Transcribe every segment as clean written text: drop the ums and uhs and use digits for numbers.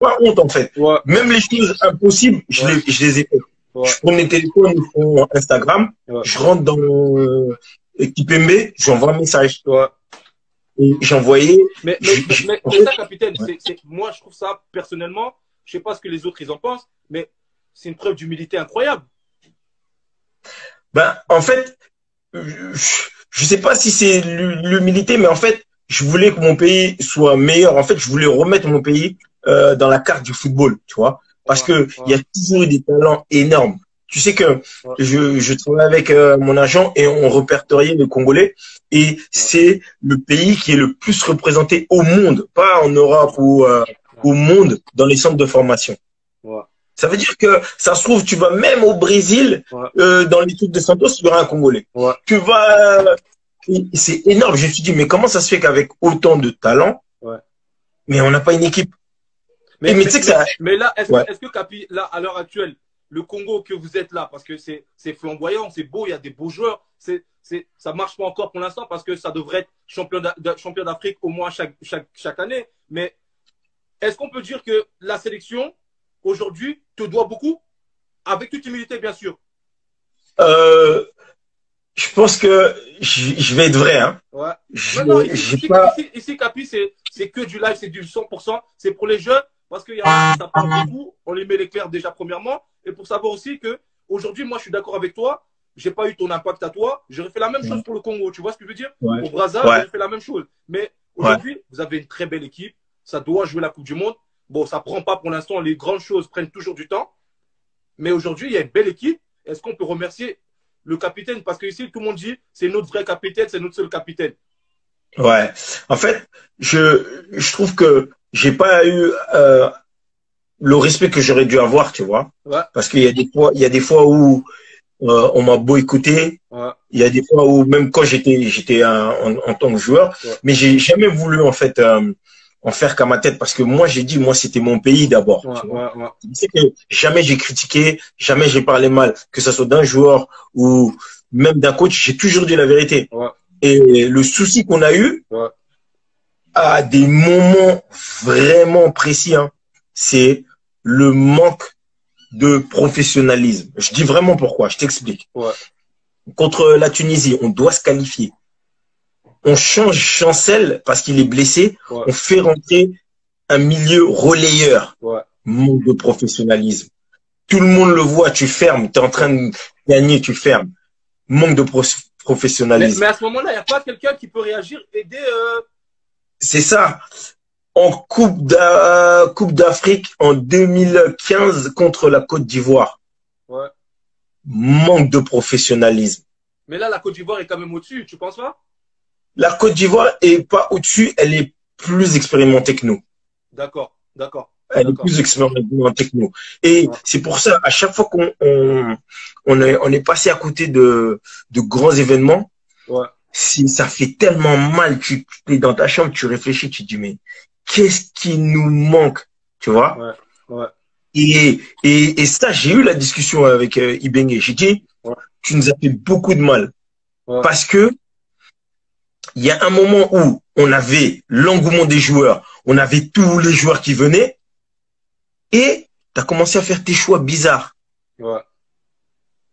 pas honte, en fait. Ouais. Même les choses impossibles, je les ai fait. Ouais. Je prends mes téléphones, mon Instagram, Ouais. je rentre dans Kipembe, j'envoie un message. Ouais. Et j'envoyais. Mais ça, capitaine, moi, je trouve ça, personnellement, je sais pas ce que les autres, ils en pensent, mais c'est une preuve d'humilité incroyable. Ben, en fait, je sais pas si c'est l'humilité, mais en fait, je voulais que mon pays soit meilleur. En fait, je voulais remettre mon pays dans la carte du football, tu vois, parce Ouais. que il y Ouais. a toujours eu des talents énormes. Tu sais que Ouais. je travaille avec mon agent et on répertoriait les Congolais et Ouais. c'est le pays qui est le plus représenté au monde, pas en Europe ou Ouais. au monde dans les centres de formation. Ouais. Ça veut dire que ça se trouve, tu vas même au Brésil, Ouais. dans l'équipe de Santos, il y aura un Congolais. Ouais. Tu vas, c'est énorme. Je me suis dit, mais comment ça se fait qu'avec autant de talent, Ouais. mais on n'a pas une équipe? Mais, Et mais tu sais que ça, mais là, ouais. est-ce que Capi, là, à l'heure actuelle, le Congo que vous êtes là, parce que c'est flamboyant, c'est beau, il y a des beaux joueurs, ça marche pas encore pour l'instant parce que ça devrait être champion d'Afrique au moins chaque année. Mais est-ce qu'on peut dire que la sélection, aujourd'hui, te doit beaucoup? Avec toute humilité, bien sûr. Euh, je pense que je vais être vrai, hein. Ouais. Non, J'ai pas, ici, Capi, c'est que du live, c'est du 100%. C'est pour les jeunes, parce que ça parle beaucoup. On les met l'éclair déjà, premièrement. Et pour savoir aussi que, aujourd'hui, moi, je suis d'accord avec toi. J'ai pas eu ton impact à toi. J'aurais fait la même chose pour le Congo. Tu vois ce que je veux dire? ouais, Au Brazza, ouais, j'aurais fait la même chose. Mais ouais. aujourd'hui, vous avez une très belle équipe. Ça doit jouer la Coupe du Monde. Bon, ça prend pas pour l'instant. Les grandes choses prennent toujours du temps. Mais aujourd'hui, il y a une belle équipe. Est-ce qu'on peut remercier le capitaine? Parce que ici, tout le monde dit, c'est notre vrai capitaine, c'est notre seul capitaine. Ouais. En fait, je trouve que j'ai pas eu le respect que j'aurais dû avoir, tu vois. Ouais, Parce il y a des fois où on m'a boycotté. ouais, Il y a des fois où même quand j'étais en tant que joueur, ouais, mais j'ai jamais voulu en fait en faire qu'à ma tête parce que moi j'ai dit moi c'était mon pays d'abord, ouais, tu vois. ouais, ouais, C'est que jamais j'ai critiqué, jamais j'ai parlé mal, que ce soit d'un joueur ou même d'un coach, j'ai toujours dit la vérité. ouais, Et le souci qu'on a eu ouais, à des moments vraiment précis, hein, c'est le manque de professionnalisme. Je dis vraiment pourquoi, je t'explique. ouais, Contre la Tunisie, on doit se qualifier. On change Chancel parce qu'il est blessé. ouais, On fait rentrer un milieu relayeur. ouais. Manque de professionnalisme. Tout le monde le voit, tu fermes. Tu es en train de gagner, tu fermes. Manque de professionnalisme. Mais à ce moment-là, il n'y a pas quelqu'un qui peut réagir, aider. C'est ça. En Coupe d'Afrique en 2015 contre la Côte d'Ivoire. Ouais. Manque de professionnalisme. Mais là, la Côte d'Ivoire est quand même au-dessus, tu penses pas? La Côte d'Ivoire est pas au-dessus, elle est plus expérimentée que nous. D'accord, d'accord, Elle est d'accord. plus expérimentée que nous. Et Ouais, c'est pour ça, à chaque fois on est passé à côté de grands événements, ouais, si ça fait tellement mal, tu es dans ta chambre, tu réfléchis, tu te dis, mais qu'est-ce qui nous manque, tu vois? ouais, ouais, Et ça, j'ai eu la discussion avec Ibenge. J'ai dit, ouais, tu nous as fait beaucoup de mal. ouais, Parce que il y a un moment où on avait l'engouement des joueurs, on avait tous les joueurs qui venaient, et tu as commencé à faire tes choix bizarres. ouais,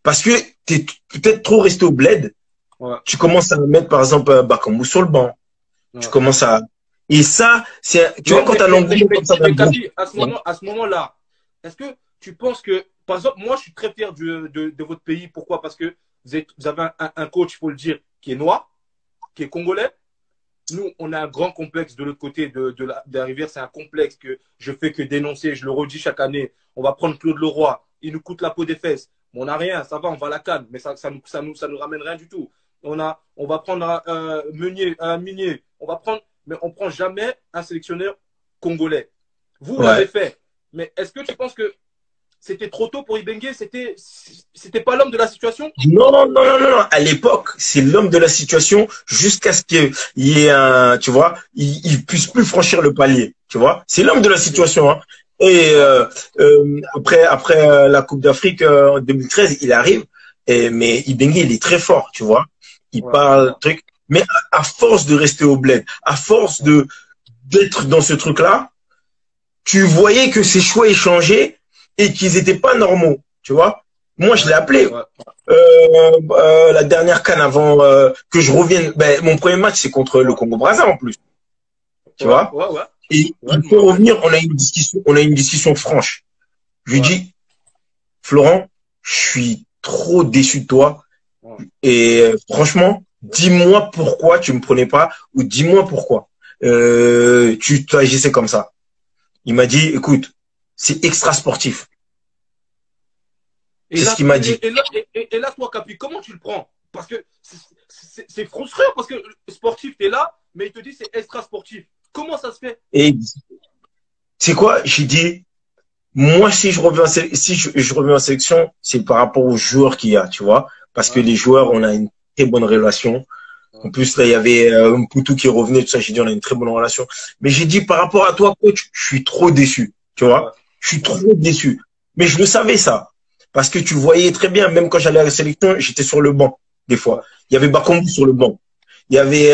Parce que tu es peut-être trop resté au bled. ouais, Tu commences à mettre, par exemple, Bakambu sur le banc. Tu ouais. commences à... Et ça, c'est, tu vois, quand tu as l'engouement comme ça dans le groupe. Capi, à ce moment-là, est-ce que tu penses que, par exemple, moi, je suis très fier de votre pays. Pourquoi? Parce que vous avez un coach, il faut le dire, qui est noir, qui est congolais. Nous, on a un grand complexe de l'autre côté de la rivière. C'est un complexe que je fais que dénoncer. Je le redis chaque année. On va prendre Claude Leroy. Il nous coûte la peau des fesses. Mais on n'a rien. Ça va, on va à la canne. Mais ça nous ramène rien du tout. On va prendre Meunier. On va prendre, mais on prend jamais un sélectionneur congolais. Vous l'avez Ouais. fait. Mais est-ce que tu penses que c'était trop tôt pour Ibenge? C'était pas l'homme de la situation? Non, non, non, non, non. À l'époque, c'est l'homme de la situation jusqu'à ce qu'il y ait un, tu vois, il puisse plus franchir le palier, tu vois. C'est l'homme de la situation, hein. Et après la Coupe d'Afrique en 2013, il arrive. Mais Ibenge, il est très fort, tu vois. Il Ouais, parle truc. Mais à force de rester au bled, à force de d'être dans ce truc-là, tu voyais que ses choix échangeaient et qu'ils étaient pas normaux, tu vois. Moi, je l'ai appelé. Ouais. La dernière CAN avant que je revienne. Ben, mon premier match, c'est contre le Congo-Brazza en plus, tu Ouais, vois. ouais, ouais. Et Ouais, il je me faut rappelle. revenir, on a une discussion franche. Je lui Ouais, dis, Florent, je suis trop déçu de toi. ouais. Et franchement, dis-moi pourquoi tu me prenais pas ou dis-moi pourquoi tu agissais comme ça. Il m'a dit, écoute, c'est extra sportif. Et C'est ce là, qu'il m'a dit. et là, toi, Capi, comment tu le prends? Parce que c'est frustrant, parce que sportif, t'es là, mais il te dit c'est extra sportif. Comment ça se fait? Et c'est quoi? J'ai dit, moi, si je reviens si je reviens en sélection, c'est par rapport aux joueurs qu'il y a, tu vois. Parce que Ouais, les joueurs, on a une très bonne relation. ouais, En plus, là, il y avait un Poutou qui revenait, tout ça. J'ai dit, on a une très bonne relation. Mais j'ai dit, par rapport à toi, coach, je suis trop déçu. Tu ouais, vois? Je suis trop déçu. Mais je le savais, ça. Parce que tu voyais très bien, même quand j'allais à la sélection, j'étais sur le banc, des ouais, fois. Il y avait Bakambu sur le banc. Il y avait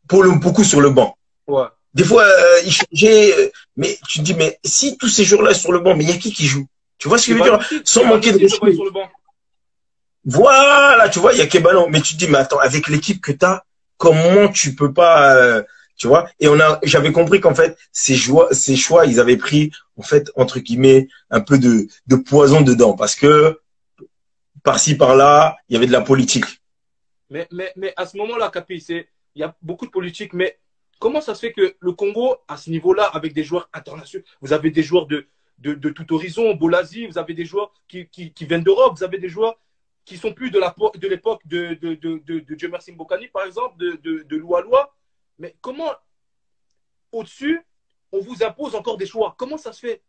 Paul Mpuku sur le banc. ouais. Des fois, il changeait. Mais tu te dis, mais si tous ces jours-là sur le banc, mais il y a qui joue? Tu vois ce que je veux dire? Sans Kebano manquer de aussi, je le voyais respect. sur le banc. Voilà, tu vois, il y a Kebano. Mais tu te dis, mais attends, avec l'équipe que tu as, comment tu peux pas, tu vois? Et j'avais compris qu'en fait, ces choix, ils avaient pris, en fait, entre guillemets, un peu de poison dedans. Parce que, par-ci, par-là, il y avait de la politique. Mais à ce moment-là, Capi, il y a beaucoup de politique, mais comment ça se fait que le Congo, à ce niveau-là, avec des joueurs internationaux, vous avez des joueurs de tout horizon, Bolasi, vous avez des joueurs qui viennent d'Europe, vous avez des joueurs qui sont plus de l'époque de Jemerson Mbokani, par exemple, de Loualoua. Mais comment, au-dessus, on vous impose encore des choix? Comment ça se fait?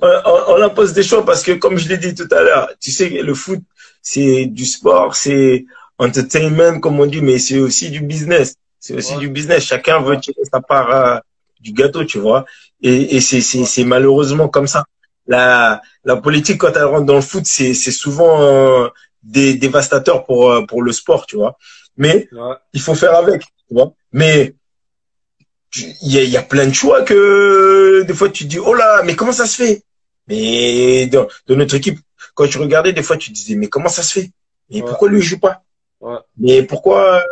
On impose des choix parce que, comme je l'ai dit tout à l'heure, tu sais, le foot, c'est du sport, c'est entertainment, comme on dit, mais c'est aussi du business. C'est aussi Ouais, du business. Chacun veut ouais, tirer sa part du gâteau, tu vois. Et ouais, c'est malheureusement comme ça. La politique, quand elle rentre dans le foot, c'est souvent dévastateur pour le sport, tu vois. Mais ouais. il faut faire avec, tu vois. Mais il y a plein de choix que des fois tu te dis oh là mais comment ça se fait, mais dans notre équipe quand tu regardais des fois tu te disais mais comment ça se fait, mais Ouais, pourquoi lui il joue pas, ouais. mais pourquoi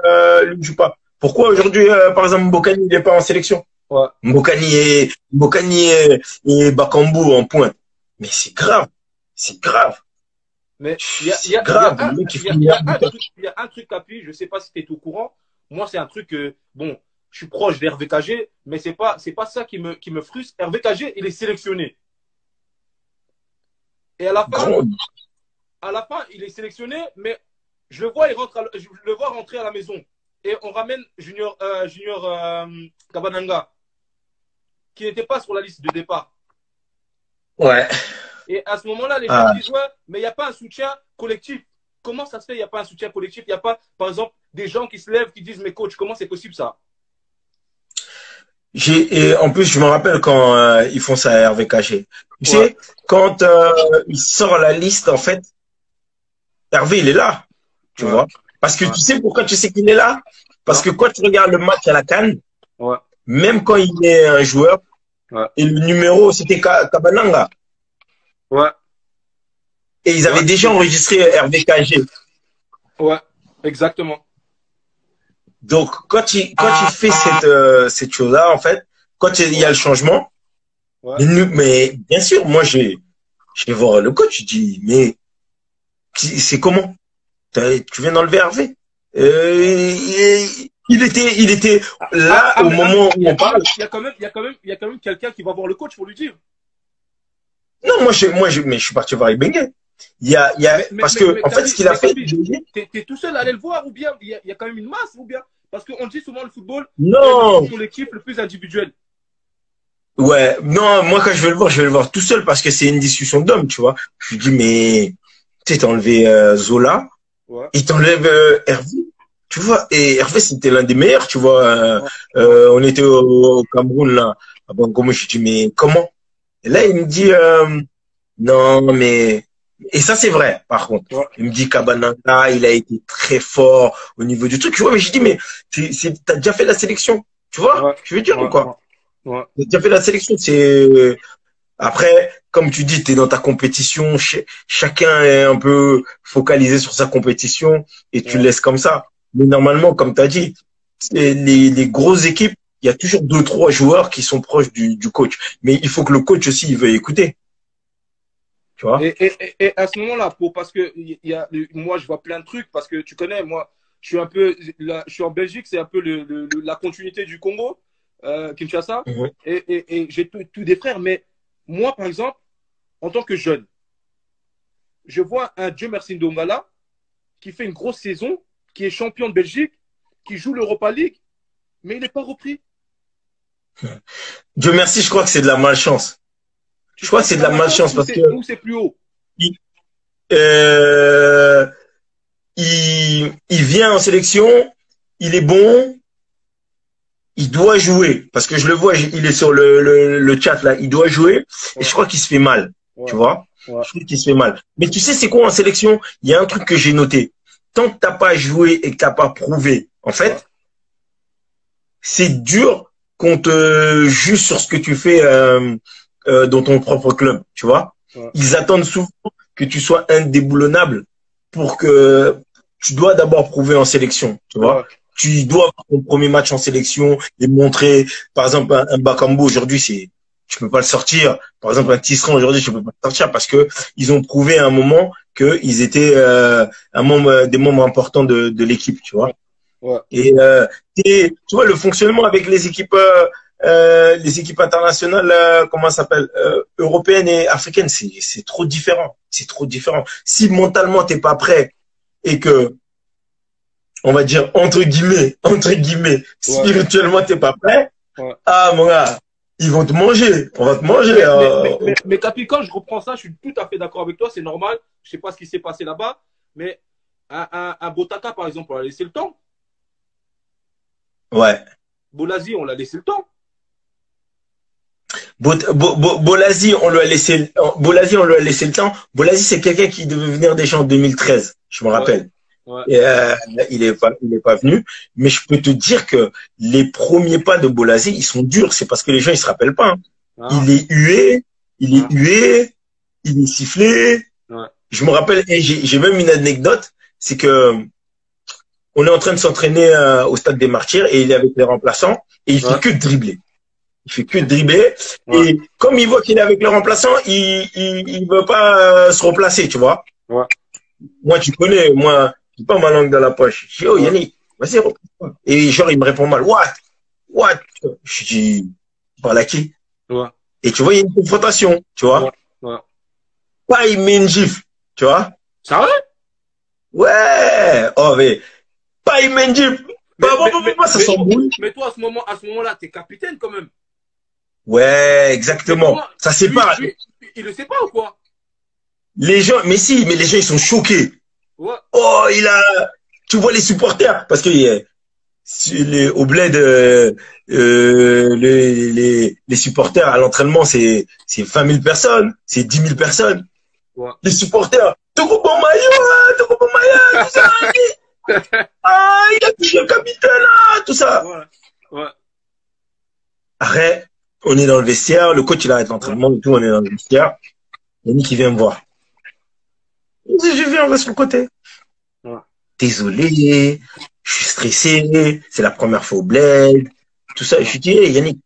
lui il joue pas, pourquoi aujourd'hui par exemple Mbokani il est pas en sélection, Ouais. Mbokani et Bakambu en pointe, mais c'est grave, c'est grave, Mais c'est grave, le mec qui fait une il y meilleure a un buteur. truc, il y a un truc, Capi, je ne sais pas si tu es au courant. Moi, c'est un truc que, bon, je suis proche d'Hervé Cagé, mais c'est pas ça qui me frustre. Hervé Cagé, il est sélectionné. Et Grand, à la fin, il est sélectionné, mais je le vois, je le vois rentrer à la maison. Et on ramène Junior Kabananga, qui n'était pas sur la liste de départ. ouais, Et à ce moment-là, les gens ah, disent, ouais, mais il n'y a pas un soutien collectif. Comment ça se fait, il n'y a pas un soutien collectif? Il n'y a pas, par exemple, des gens qui se lèvent, qui disent, mais coach, comment c'est possible ça? et en plus, je me rappelle quand ils font ça à Hervé Caché. Tu Ouais, sais, quand il sort la liste, en fait, Hervé, il est là, tu ouais, vois. Parce que ouais, tu sais pourquoi tu sais qu'il est là? Parce non, que quand tu regardes le match à la CAN, ouais, même quand il est un joueur, ouais, et le numéro, c'était Kabananga. ouais, Et ils ouais, avaient déjà enregistré Hervé KG. ouais, exactement. Donc, quand il fait cette chose-là, en fait, quand il y a Ouais, le changement, ouais. mais bien sûr, moi, je vais voir le coach, je dis, mais c'est comment? Tu viens d'enlever Hervé. Il était là au Mais moment où on parle. il y a quand même quelqu'un qui va voir le coach pour lui dire. Non, mais je suis parti voir Ibenge. Parce que, en fait, ce qu'il a fait, Capi, t'es tout seul à aller le voir ou bien il y a quand même une masse ou bien? Parce qu'on dit souvent le football, il y a le non, plus collectif, le plus individuel. ouais, non, moi, quand je vais le voir tout seul parce que c'est une discussion d'hommes, tu vois. Je lui dis, mais, tu sais, t'as enlevé Zola, Ouais, il t'enlève Hervé, tu vois. Et Hervé, c'était l'un des meilleurs, tu vois. ouais, ouais, On était au Cameroun, là. Ah bon, comment je dis, mais comment? Et là, il me dit, non, mais et ça c'est vrai. Par contre, ouais. il me dit Kabananga, il a été très fort au niveau du truc. Tu vois, mais je dis mais t'as déjà fait la sélection. Tu vois, Ouais, je veux dire ou ouais, quoi? ouais. Tu as déjà fait la sélection, c'est après, comme tu dis, tu es dans ta compétition, chacun est un peu focalisé sur sa compétition et tu le Ouais. laisses comme ça. Mais normalement, comme tu as dit, les grosses équipes, il y a toujours deux, trois joueurs qui sont proches du coach. Mais il faut que le coach aussi, il veuille écouter. Tu vois? Et à ce moment-là, parce que moi, je vois plein de trucs, parce que tu connais, moi, je suis un peu, je suis en Belgique, c'est un peu la continuité du Congo, Kinshasa, Mhm. et j'ai tous des frères, mais moi, par exemple, en tant que jeune, je vois un Dieu merci Ndongala qui fait une grosse saison, qui est champion de Belgique, qui joue l'Europa League, mais il n'est pas repris. Dieu merci, je crois que c'est de la malchance. Tu Je crois crois que que c'est c'est de la la malchance malchance parce que ou c'est plus haut? il, euh, il vient en sélection, il est bon, il doit jouer parce que je le vois, il est sur le chat là, il doit jouer et je Ouais, crois qu'il se fait mal, tu ouais, vois. ouais, Je trouve qu'il se fait mal. Mais tu sais, c'est quoi en sélection? Il y a un truc que j'ai noté. Tant que t'as pas joué et que t'as pas prouvé, en ouais, fait, c'est dur qu'on te juge sur ce que tu fais dans ton propre club, tu vois. ouais, Ils attendent souvent que tu sois indéboulonnable pour que tu dois d'abord prouver en sélection, tu vois. ouais, Tu dois avoir ton premier match en sélection et montrer, par exemple, un Bakambu aujourd'hui, je peux pas le sortir. Par exemple, un Tisserand aujourd'hui, je peux pas le sortir parce que ils ont prouvé à un moment qu'ils étaient des membres importants de l'équipe, tu vois. ouais, ouais. Et, tu vois, le fonctionnement avec les équipes internationales, comment ça s'appelle, européennes et africaines, c'est trop différent. C'est trop différent. Si mentalement t'es pas prêt et que, on va dire entre guillemets, Ouais, spirituellement t'es pas prêt, ouais. ah mon gars, ils vont te manger. On va te manger. Mais Capi, quand je reprends ça, je suis tout à fait d'accord avec toi, c'est normal. Je sais pas ce qui s'est passé là-bas, mais un Botaka, par exemple, on l'a laissé le temps. Ouais. Bolasie, on l'a laissé le temps. Bolasie, Bolasie, on lui a laissé le temps. Bolasie, c'est quelqu'un qui devait venir déjà en 2013, je me Ouais, rappelle. ouais. Et, il est pas venu. Mais je peux te dire que les premiers pas de Bolasie, ils sont durs. C'est parce que les gens, ils se rappellent pas. Hein. Ah, Il est hué, il est ah, hué, il est sifflé. ouais, Je me rappelle, et j'ai même une anecdote, c'est que on est en train de s'entraîner au stade des Martyrs et il est avec les remplaçants et il fait ouais, que dribbler. Il fait que dribbler. ouais, Et comme il voit qu'il est avec le remplaçant, il veut pas se replacer, tu vois. ouais, Moi, tu connais, moi, j'ai pas ma langue dans la poche. Je dis, oh, ouais, Yannick, vas-y, replace-toi. Et genre, il me répond mal. What? What? Je dis, par là qui? ouais, Et tu vois, il y a une confrontation, tu ouais, vois. ouais. Pas, il met une gifle, tu vois. C'est vrai? Ouais. Oh, mais, pas, il met une gifle. Ça s'embrouille. Mais toi, à ce moment-là, t'es capitaine quand même. Ouais, Mais exactement. comment, Ça sépare. il le sait pas ou quoi? Les gens, mais si, mais les gens, ils sont choqués. Ouais, Oh, tu vois les supporters, parce que au bled, les supporters à l'entraînement, c'est 20 000 personnes, c'est 10 000 personnes. ouais. Les supporters, Togo Maya, tout ça. Ah, il a touché le capitaine, là, tout ça. Ouais, ouais, Arrête, on est dans le vestiaire, le coach, il arrête ouais, l'entraînement et tout, on est dans le vestiaire. Yannick, qui vient me voir. Je viens, on va sur le côté. ouais, Désolé, je suis stressé, c'est la première fois au bled, tout ça. Je ouais, lui dis, hey, Yannick,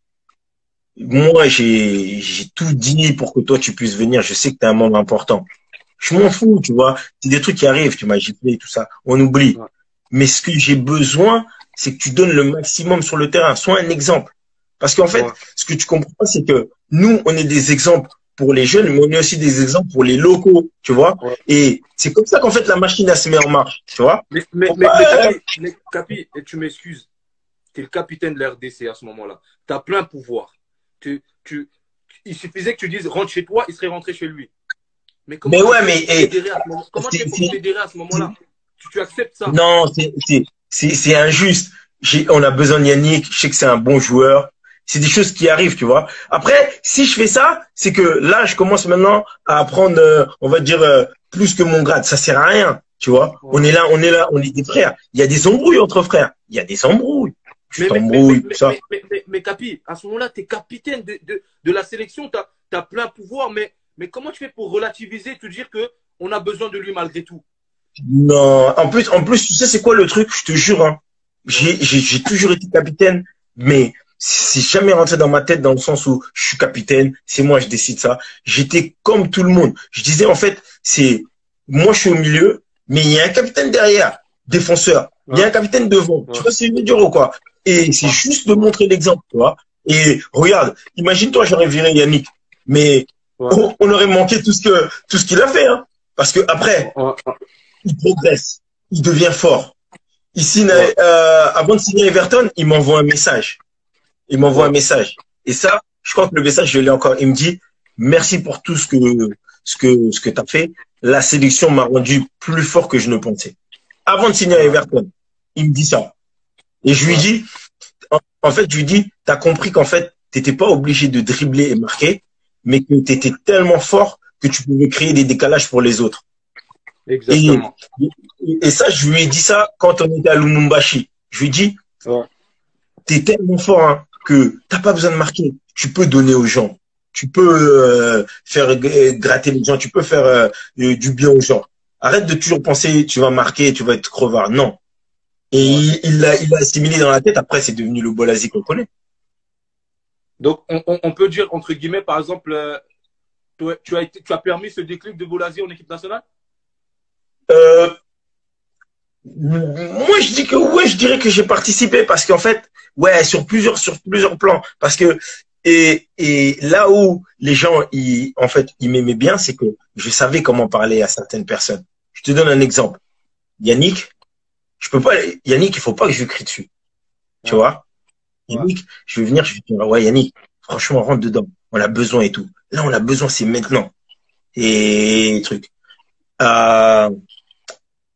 moi, j'ai tout dit pour que toi, tu puisses venir. Je sais que tu es un membre important. Je m'en fous, tu vois. C'est des trucs qui arrivent, tu m'as giflé, tout ça. On oublie. ouais, Mais ce que j'ai besoin, c'est que tu donnes le maximum sur le terrain. Sois un exemple. Parce qu'en fait, ouais, ce que tu comprends pas, c'est que nous, on est des exemples pour les jeunes, mais on est aussi des exemples pour les locaux, tu vois. ouais. Et c'est comme ça qu'en fait, la machine, elle se met en marche, tu vois. Faut pas, Capi, et tu m'excuses, tu es le capitaine de la RDC à ce moment-là. Tu as plein pouvoir. Il suffisait que tu dises rentre chez toi, il serait rentré chez lui. Mais comment mais tu ouais, fais mais pour fédérer à ce moment? Comment tu c'est, fais pour c'est, fédérer à ce moment-là? Tu acceptes ça? non, c'est injuste. On a besoin de Yannick. Je sais que c'est un bon joueur. C'est des choses qui arrivent, tu vois. Après, si je fais ça, c'est que là, je commence maintenant à apprendre, on va dire, plus que mon grade. Ça sert à rien, tu vois. Ouais, On est là, on est des frères. Il y a des embrouilles entre frères. Il y a des embrouilles. tu t'embrouilles, tout ça. Mais Capi, à ce moment-là, tu es capitaine de la sélection, tu as plein pouvoir, mais comment tu fais pour relativiser, te dire que on a besoin de lui malgré tout? Non, en plus, tu sais, c'est quoi le truc? Je te jure, hein. J'ai toujours été capitaine, mais c'est jamais rentré dans ma tête dans le sens où je suis capitaine, c'est moi, je décide ça. J'étais comme tout le monde. Je disais, en fait, c'est, moi, je suis au milieu, mais il y a un capitaine derrière, défenseur. Il y a un capitaine devant. Tu vois, c'est une dur ou quoi? Et c'est juste de montrer l'exemple, tu vois. Et regarde, imagine-toi, j'aurais viré Yannick, mais on aurait manqué tout ce qu'il a fait, hein. Parce que après, il progresse, il devient fort. Ici, avant de signer Everton, il m'envoie un message. Il m'envoie un message. Et ça, je crois que le message, je l'ai encore. Il me dit, merci pour tout ce que tu as fait. La sélection m'a rendu plus fort que je ne pensais. Avant de signer à Everton, il me dit ça. Et je lui dis, en fait, je lui dis, t'as compris qu'en fait, t'étais pas obligé de dribbler et marquer, mais que t'étais tellement fort que tu pouvais créer des décalages pour les autres. Exactement. Et ça, je lui ai dit ça quand on était à Lumumbashi. Je lui ai dit, t'es tellement fort, hein, que t'as pas besoin de marquer. Tu peux donner aux gens. Tu peux faire gratter les gens. Tu peux faire du bien aux gens. Arrête de toujours penser tu vas marquer, tu vas être crevard. Non. Et il l'a assimilé dans la tête. Après, c'est devenu le Bolasie qu'on connaît. Donc, on peut dire, entre guillemets, par exemple, tu as permis ce déclic de Bolasie en équipe nationale? Moi, je dis que ouais, je dirais que j'ai participé parce qu'en fait, ouais, sur plusieurs plans. Parce que et là où les gens, en fait, ils m'aimaient bien, c'est que je savais comment parler à certaines personnes. Je te donne un exemple. Yannick, je peux pas. Yannick, il faut pas que je lui crie dessus. Tu vois? Yannick, je vais venir, je vais dire, ouais, Yannick, franchement, rentre dedans. On a besoin et tout. Là, on a besoin, c'est maintenant. Et truc.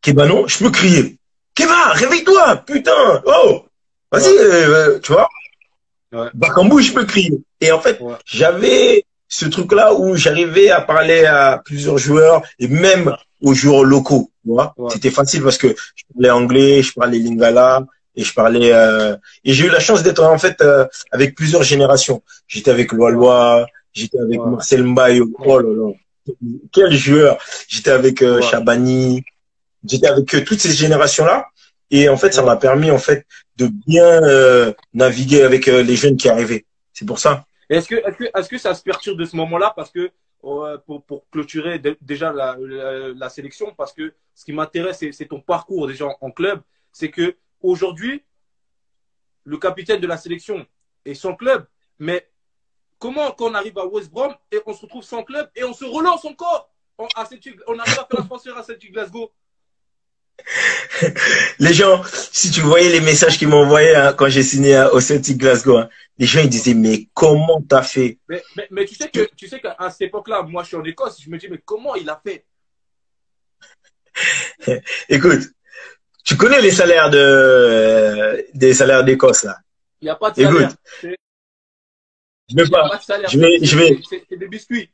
Kebano, je peux crier. Keba, réveille-toi, putain, oh, vas-y, tu vois. Bakambu, je peux crier. Et en fait, j'avais ce truc-là où j'arrivais à parler à plusieurs joueurs et même aux joueurs locaux. Tu vois. C'était facile parce que je parlais anglais, je parlais lingala et je parlais. Et j'ai eu la chance d'être en fait avec plusieurs générations. J'étais avec Loaloa, j'étais avec Marcel Mbaye. Oh là là, quel joueur! J'étais avec Chabani. J'étais avec toutes ces générations-là. Et en fait, ça m'a permis en fait de bien naviguer avec les jeunes qui arrivaient. C'est pour ça. Est-ce que ça se perturbe de ce moment-là parce que pour clôturer déjà la sélection, parce que ce qui m'intéresse, c'est ton parcours déjà en club, c'est que aujourd'hui, le capitaine de la sélection est sans club, mais comment quand on arrive à West Brom et on se retrouve sans club et on se relance encore on arrive à faire un transfert à Celtic Glasgow? Les gens, si tu voyais les messages qu'ils m'envoyaient hein, quand j'ai signé au Celtic Glasgow, hein, les gens ils disaient mais comment t'as fait? Mais tu sais qu'à cette époque-là, moi je suis en Écosse, je me dis mais comment il a fait? Écoute, tu connais les salaires des salaires d'Écosse là. Il n'y a pas de salaire. Écoute, je vais pas, je vais, C'est des biscuits.